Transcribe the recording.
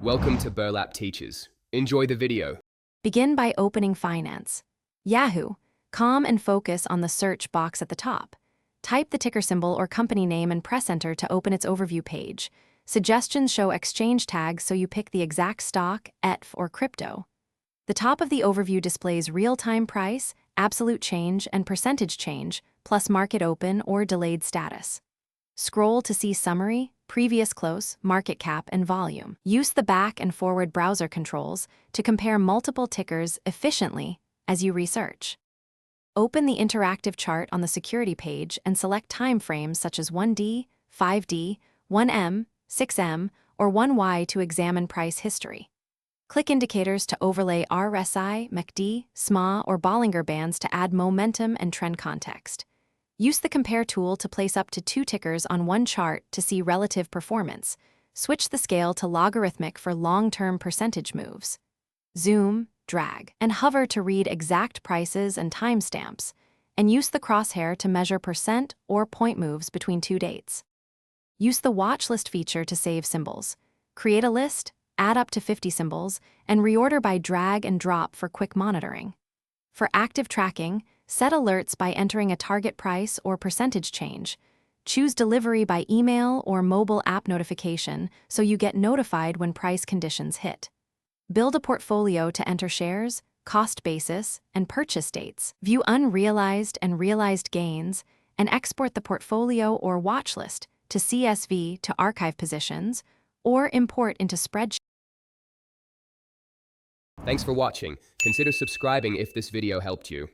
Welcome to Burlap Teachers. Enjoy the video. Begin by opening Finance. Yahoo. Calm and focus on the search box at the top. Type the ticker symbol or company name and press enter to open its overview page. Suggestions show exchange tags, so you pick the exact stock, ETF, or crypto. The top of the overview displays real-time price, absolute change, and percentage change, plus market open or delayed status. Scroll to see summary, previous close, market cap, and volume. Use the back and forward browser controls to compare multiple tickers efficiently as you research. Open the interactive chart on the security page and select time frames such as 1D, 5D, 1M, 6M, or 1Y to examine price history. Click indicators to overlay RSI, MACD, SMA, or Bollinger Bands to add momentum and trend context. Use the Compare tool to place up to 2 tickers on one chart to see relative performance. Switch the scale to logarithmic for long-term percentage moves. Zoom, drag, and hover to read exact prices and timestamps, and use the crosshair to measure percent or point moves between 2 dates. Use the Watch List feature to save symbols. Create a list, add up to 50 symbols, and reorder by drag and drop for quick monitoring. For active tracking, set alerts by entering a target price or percentage change. Choose delivery by email or mobile app notification so you get notified when price conditions hit. Build a portfolio to enter shares, cost basis, and purchase dates. View unrealized and realized gains, and export the portfolio or watch list to CSV to archive positions, or import into spreadsheet. Thanks for watching. Consider subscribing if this video helped you.